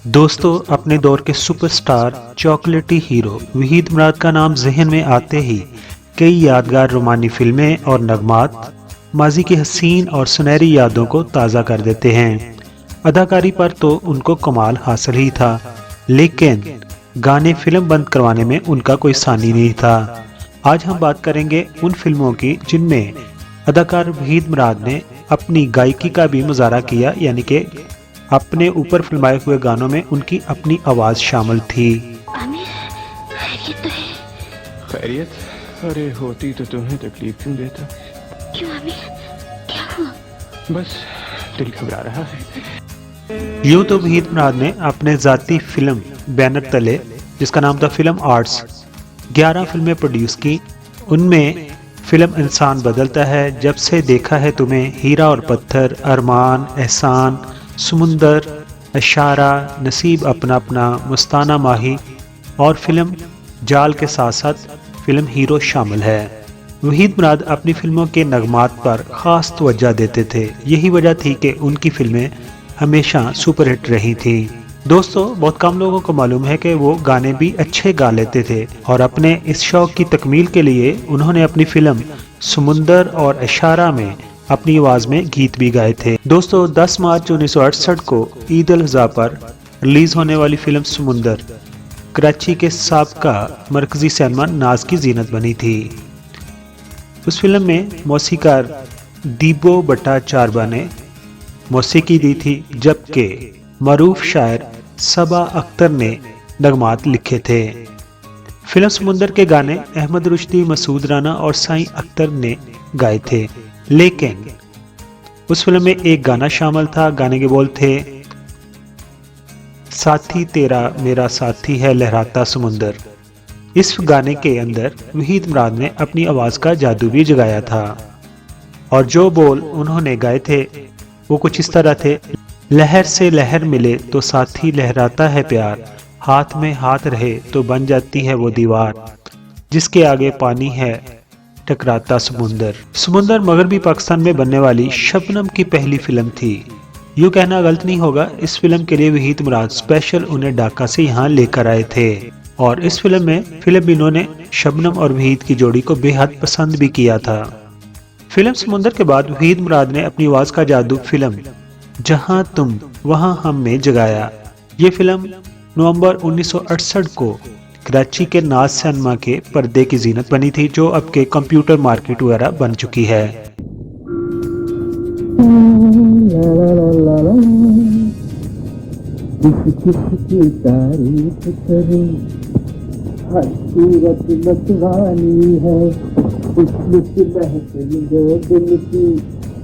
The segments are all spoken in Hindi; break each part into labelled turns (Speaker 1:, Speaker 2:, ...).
Speaker 1: दोस्तों, अपने दौर के सुपरस्टार चॉकलेटी हीरो वहीद मुराद का नाम जहन में आते ही कई यादगार रोमानी फिल्में और नगमात माजी की हसीन और सुनहरी यादों को ताज़ा कर देते हैं। अदाकारी पर तो उनको कमाल हासिल ही था, लेकिन गाने फिल्म बंद करवाने में उनका कोई सानी नहीं था। आज हम बात करेंगे उन फिल्मों की जिनमें अदाकार वहीद मुराद ने अपनी गायकी का भी मुजाहरा किया, यानी कि अपने ऊपर फिल्माए हुए गानों में उनकी अपनी आवाज शामिल थी।
Speaker 2: आमिर, खैरियत तो है?
Speaker 3: खैरियत? अरे होती तो तुम्हें तकलीफ क्यों देता?
Speaker 2: क्यों आमिर, क्या हुआ?
Speaker 3: बस दिल घबरा रहा है।
Speaker 1: यूं तो वहीद मुराद ने अपने जाती फिल्म बैनर तले, जिसका नाम था फिल्म आर्ट्स, 11 फिल्में प्रोड्यूस की। उनमें फिल्म इंसान बदलता है, जब से देखा है तुम्हें, हीरा और पत्थर, अरमान, एहसान, समुंदर, इशारा, नसीब अपना अपना, मुस्ताना माही और फिल्म जाल के साथ साथ फिल्म हीरो शामिल है। वहीद मुराद अपनी फिल्मों के नगमात पर ख़ास तवज्जो देते थे। यही वजह थी कि उनकी फिल्में हमेशा सुपरहिट रही थी। दोस्तों, बहुत कम लोगों को मालूम है कि वो गाने भी अच्छे गा लेते थे और अपने इस शौक की तकमील के लिए उन्होंने अपनी फिल्म समुंदर और इशारा में अपनी आवाज में गीत भी गाए थे। दोस्तों, 10 मार्च 1968 को ईद अल अज़हा पर रिलीज होने वाली फिल्म समुंदर कराची के साबका मरकजी सिनेमा नाज की जीनत बनी थी। उस फिल्म में मौसीकार दीबो भट्टाचार्य ने मौसीकी दी थी, जबकि मरूफ शायर सबा अख्तर ने नगमात लिखे थे। फिल्म समुंदर के गाने अहमद रुश्दी, मसूद राना और साईं अख्तर ने गाए थे, लेकिन उस फिल्म में एक गाना शामिल था। गाने के बोल थे, साथी तेरा मेरा साथी है लहराता समुंदर। इस गाने के अंदर वहीद मुराद ने अपनी आवाज का जादू भी जगाया था और जो बोल उन्होंने गाए थे वो कुछ इस तरह थे, लहर से लहर मिले तो साथी लहराता है प्यार, हाथ में हाथ रहे तो बन जाती है वो दीवार, जिसके आगे पानी है टकराता समुंदर। समुंदर मगरबी पाकिस्तान में बनने वाली शबनम की पहली फिल्म थी। यूँ कहना गलत नहीं होगा, इस फिल्म के लिए वहीद मुराद स्पेशल उन्हें ढाका से यहाँ लेकर आए थे और इस फिल्म में फिल्म ने शबनम और वहीद की जोड़ी को बेहद पसंद भी किया था। फिल्म समुंदर के बाद वहीद मुराद ने अपनी आवाज का जादू फिल्म जहां तुम वहां हम में जगाया। ये फिल्म नवंबर 1968 को कराची के नाज सिनेमा के पर्दे की जीनत बनी थी, जो अब के कंप्यूटर मार्केट वगैरह बन चुकी है।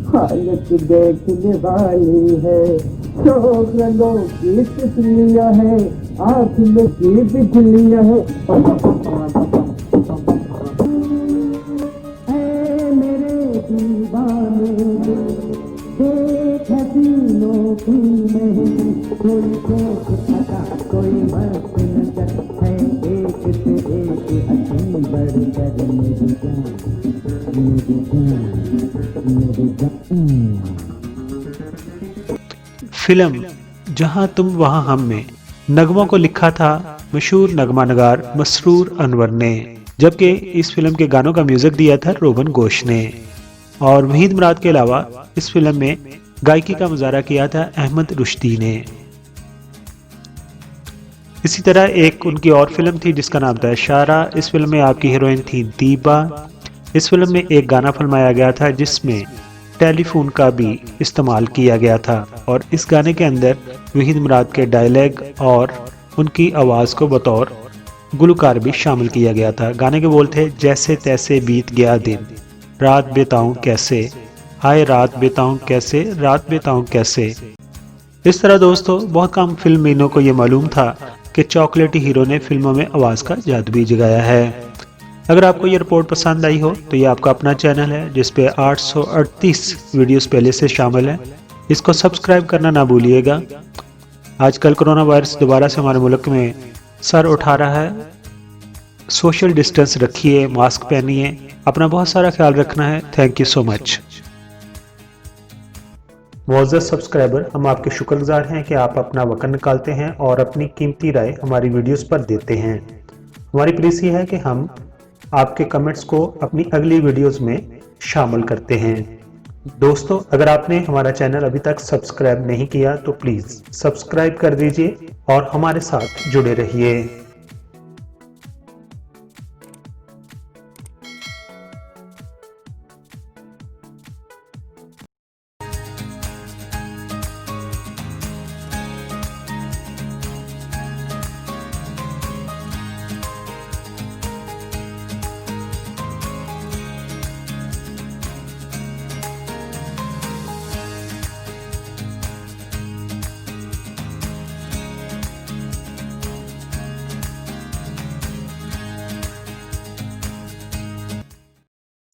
Speaker 4: हालत देखने वाली है, शौक रंगों की तितलियां है, आँख में की बिजलियां है। ऐ मेरे दीवाने देख हसीनों की नहीं, कोई सोच पता कोई मस्त नजर है, एक से एक हसीन बढ़कर मेरी जान, मेरी जान।
Speaker 1: फिल्म जहां तुम वहां हम में नगमों को लिखा था मशहूर नगमा नगार मसरूर अनवर ने, जबकि इस फिल्म के गानों का म्यूजिक दिया था रोगन घोष ने। और वहीद मुराद के अलावा इस फिल्म में गायकी का मुजाहरा किया था अहमद रुश्दी ने। इसी तरह एक उनकी और फिल्म थी जिसका नाम था इशारा। इस फिल्म में आपकी हीरोइन थी दीबा। इस फिल्म में एक गाना फिल्माया गया था जिसमें टेलीफोन का भी इस्तेमाल किया गया था और इस गाने के अंदर वहीद मुराद के डायलॉग और उनकी आवाज़ को बतौर गुलकार भी शामिल किया गया था। गाने के बोल थे, जैसे तैसे बीत गया दिन, रात बिताऊं कैसे, हाय रात बिताऊं कैसे, रात बिताऊं कैसे। इस तरह दोस्तों, बहुत कम फिल्मीनों को ये मालूम था कि चॉकलेटी हीरो ने फिल्मों में आवाज़ का जादू भी जगाया है। अगर आपको ये रिपोर्ट पसंद आई हो तो ये आपका अपना चैनल है जिस पे 838 वीडियोस पहले से शामिल हैं। इसको सब्सक्राइब करना ना भूलिएगा। आजकल कोरोना वायरस दोबारा से हमारे मुल्क में सर उठा रहा है। सोशल डिस्टेंस रखिए, मास्क पहनिए, अपना बहुत सारा ख्याल रखना है। Thank you so much. मुअज़्ज़ज़ सब्सक्राइबर, हम आपके शुक्रगुजार हैं कि आप अपना वक्त निकालते हैं और अपनी कीमती राय हमारी वीडियोस पर देते हैं। हमारी प्रीसी है कि हम आपके कमेंट्स को अपनी अगली वीडियोस में शामिल करते हैं। दोस्तों, अगर आपने हमारा चैनल अभी तक सब्सक्राइब नहीं किया तो प्लीज़ सब्सक्राइब कर दीजिए और हमारे साथ जुड़े रहिए।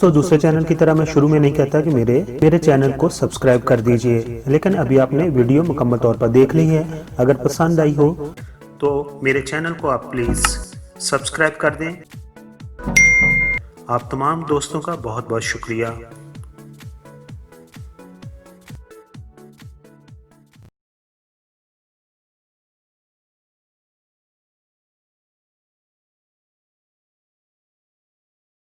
Speaker 1: तो दूसरे चैनल की तरह मैं शुरू में नहीं कहता कि मेरे चैनल को सब्सक्राइब कर दीजिए, लेकिन अभी आपने वीडियो मुकम्मल तौर पर देख ली है। अगर पसंद आई हो तो मेरे चैनल को आप प्लीज़ सब्सक्राइब कर दें। आप तमाम दोस्तों का बहुत बहुत शुक्रिया।